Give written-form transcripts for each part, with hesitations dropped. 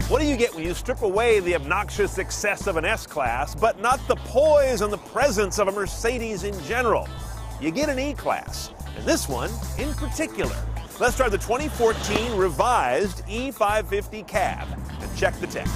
What do you get when you strip away the obnoxious excess of an S-Class, but not the poise and the presence of a Mercedes in general? You get an E-Class, and this one in particular. Let's try the 2014 revised E550 Cab and check the tech.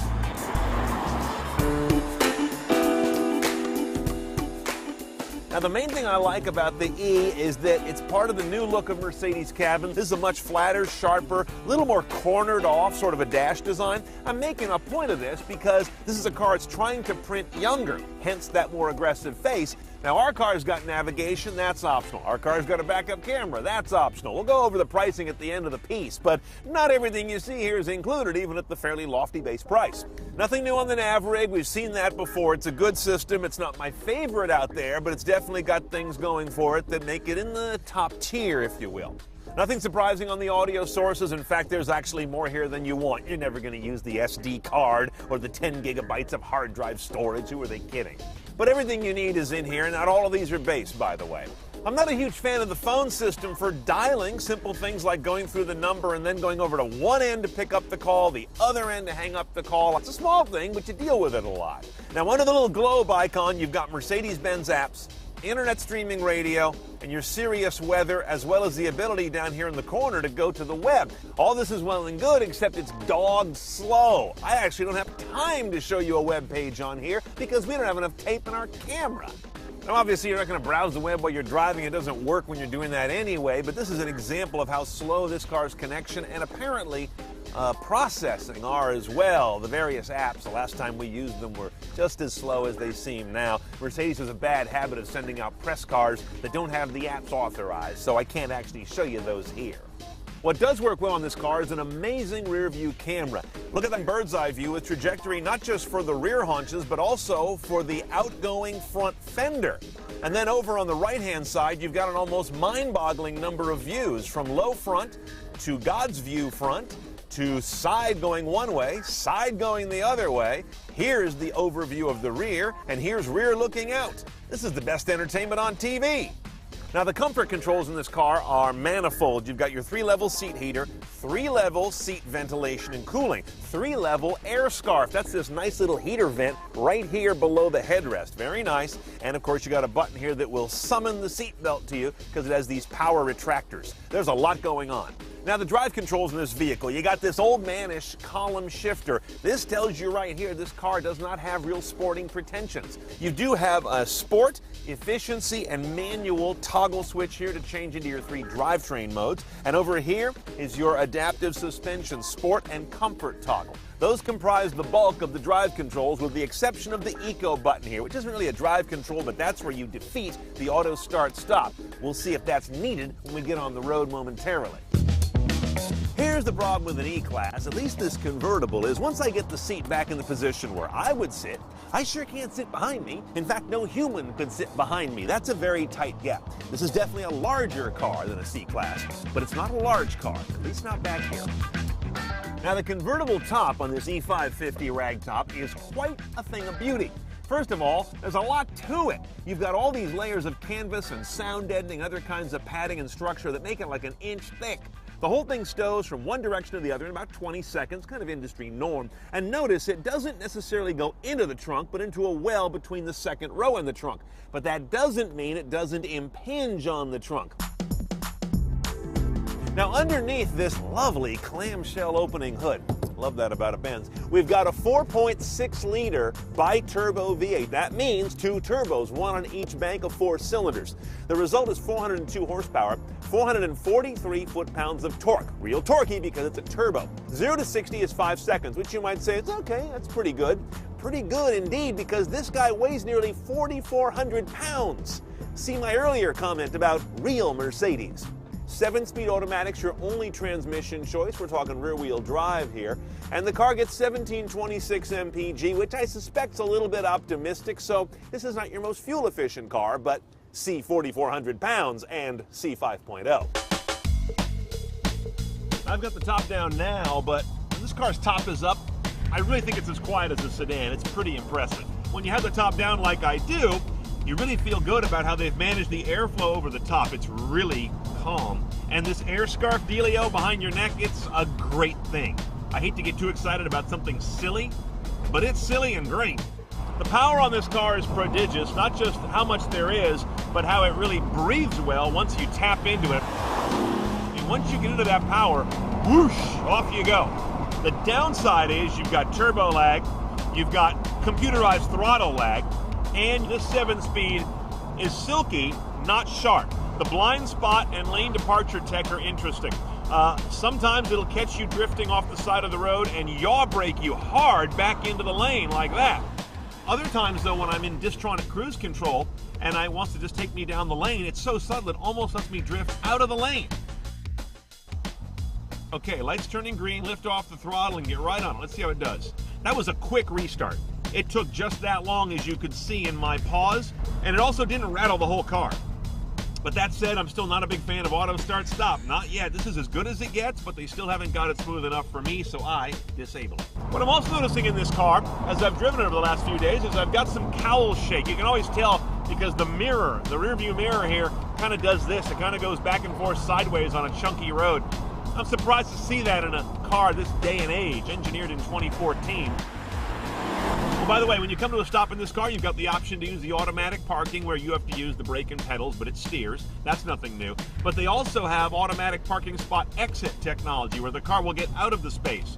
Now, the main thing I like about the E is that it's part of the new look of Mercedes cabins. This is a much flatter, sharper, a little more cornered off sort of a dash design. I'm making a point of this because this is a car that's trying to print younger, hence that more aggressive face. Now, our car's got navigation, that's optional. Our car's got a backup camera, that's optional. We'll go over the pricing at the end of the piece, but not everything you see here is included, even at the fairly lofty base price. Nothing new on the nav rig, we've seen that before. It's a good system. It's not my favorite out there, but it's definitely got things going for it that make it in the top tier, if you will. Nothing surprising on the audio sources. In fact, there's actually more here than you want. You're never going to use the SD card or the 10 gigabytes of hard drive storage. Who are they kidding? But everything you need is in here, and not all of these are bass, by the way. I'm not a huge fan of the phone system for dialing. Simple things like going through the number and then going over to one end to pick up the call, the other end to hang up the call. It's a small thing, but you deal with it a lot. Now, under the little globe icon, you've got Mercedes-Benz apps, internet streaming radio, and your Sirius weather, as well as the ability down here in the corner to go to the web. All this is well and good, except it's dog slow. I actually don't have time to show you a web page on here because we don't have enough tape in our camera. Now, obviously, you're not going to browse the web while you're driving. It doesn't work when you're doing that anyway, but this is an example of how slow this car's connection and apparently processing are as well. The various apps, the last time we used them, were just as slow as they seem now. Mercedes has a bad habit of sending out press cards that don't have the apps authorized, so I can't actually show you those here. What does work well on this car is an amazing rear view camera. Look at that bird's eye view with trajectory not just for the rear haunches, but also for the outgoing front fender. And then over on the right-hand side, you've got an almost mind-boggling number of views, from low front to God's view front, to side going one way, side going the other way. Here's the overview of the rear, and here's rear looking out. This is the best entertainment on TV. Now, the comfort controls in this car are manifold. You've got your 3-level seat heater, 3-level seat ventilation and cooling, 3-level air scarf. That's this nice little heater vent right here below the headrest. Very nice. And, of course, you got a button here that will summon the seat belt to you because it has these power retractors. There's a lot going on. Now, the drive controls in this vehicle, you got this old manish column shifter. This tells you right here this car does not have real sporting pretensions. You do have a sport, efficiency, and manual toggle switch here to change into your 3 drivetrain modes. And over here is your adaptive suspension, sport, and comfort toggle. Those comprise the bulk of the drive controls, with the exception of the Eco button here, which isn't really a drive control, but that's where you defeat the auto start stop. We'll see if that's needed when we get on the road momentarily. Here's the problem with an E-Class, at least this convertible, is once I get the seat back in the position where I would sit, I sure can't sit behind me. In fact, no human could sit behind me. That's a very tight gap. This is definitely a larger car than a C-Class, but it's not a large car, at least not back here. Now, the convertible top on this E550 ragtop is quite a thing of beauty. First of all, there's a lot to it. You've got all these layers of canvas and sound deadening, other kinds of padding and structure that make it like an inch thick. The whole thing stows from one direction to the other in about 20 seconds, kind of industry norm. And notice it doesn't necessarily go into the trunk, but into a well between the second row and the trunk. But that doesn't mean it doesn't impinge on the trunk. Now, underneath this lovely clamshell opening hood, love that about a Benz, we've got a 4.6-liter bi-turbo V8. That means 2 turbos, one on each bank of 4 cylinders. The result is 402 horsepower, 443 foot-pounds of torque. Real torquey because it's a turbo. 0 to 60 is 5 seconds, which you might say, it's okay, that's pretty good. Pretty good indeed, because this guy weighs nearly 4,400 pounds. See my earlier comment about real Mercedes. 7-speed automatic's your only transmission choice. We're talking rear-wheel drive here. And the car gets 1726 mpg, which I suspect's a little bit optimistic, so this is not your most fuel-efficient car, but see 4,400 pounds and see 5.0. I've got the top down now, but when this car's top is up, I really think it's as quiet as a sedan. It's pretty impressive. When you have the top down like I do, you really feel good about how they've managed the airflow over the top. It's really calm. And this air scarf dealio behind your neck, it's a great thing. I hate to get too excited about something silly, but it's silly and great. The power on this car is prodigious, not just how much there is, but how it really breathes well once you tap into it. And once you get into that power, whoosh, off you go. The downside is you've got turbo lag, you've got computerized throttle lag, and this 7-speed is silky, not sharp. The blind spot and lane departure tech are interesting. Sometimes it'll catch you drifting off the side of the road and yaw brake you hard back into the lane like that. Other times, though, when I'm in Distronic cruise control and it wants to just take me down the lane, it's so subtle it almost lets me drift out of the lane. Okay, lights turning green, lift off the throttle and get right on it. Let's see how it does. That was a quick restart. It took just that long, as you could see in my pause, and it also didn't rattle the whole car. But that said, I'm still not a big fan of auto start stop. Not yet. This is as good as it gets, but they still haven't got it smooth enough for me, so I disable it. What I'm also noticing in this car, as I've driven it over the last few days, is I've got some cowl shake. You can always tell because the mirror, the rear view mirror here, kind of does this. It kind of goes back and forth sideways on a chunky road. I'm surprised to see that in a car this day and age, engineered in 2014. Oh, by the way, when you come to a stop in this car, you've got the option to use the automatic parking where you have to use the brake and pedals, but it steers. That's nothing new. But they also have automatic parking spot exit technology where the car will get out of the space.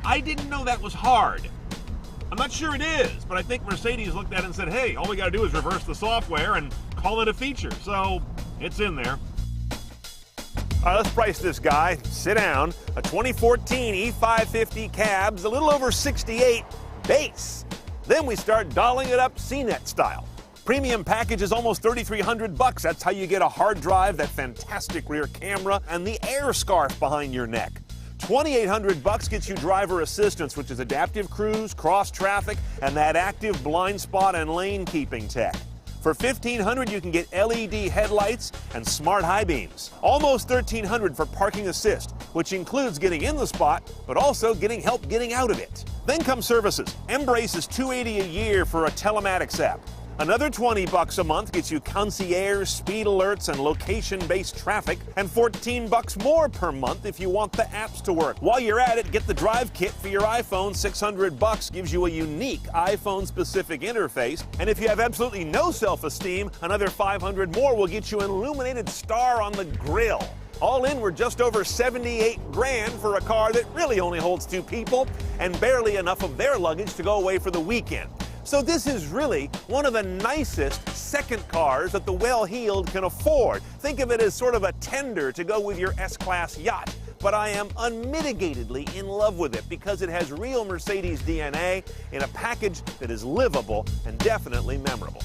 I didn't know that was hard. I'm not sure it is, but I think Mercedes looked at it and said, hey, all we got to do is reverse the software and call it a feature. So it's in there. All right, let's price this guy. Sit down. A 2014 E550 Cab's a little over 68 base. Then we start dolling it up CNET style. Premium package is almost $3,300. That's how you get a hard drive, that fantastic rear camera, and the air scarf behind your neck. $2,800 gets you driver assistance, which is adaptive cruise, cross traffic, and that active blind spot and lane keeping tech. For $1,500, you can get LED headlights and smart high beams. Almost $1,300 for parking assist, which includes getting in the spot, but also getting help getting out of it. Then come services. Embrace is $280 a year for a telematics app. Another $20 a month gets you concierge, speed alerts, and location-based traffic, and $14 more per month if you want the apps to work. While you're at it, get the drive kit for your iPhone. $600 gives you a unique iPhone-specific interface, and if you have absolutely no self-esteem, another $500 more will get you an illuminated star on the grille. All in, we're just over 78 grand for a car that really only holds 2 people and barely enough of their luggage to go away for the weekend. So this is really one of the nicest second cars that the well-heeled can afford. Think of it as sort of a tender to go with your S-Class yacht. But I am unmitigatedly in love with it because it has real Mercedes DNA in a package that is livable and definitely memorable.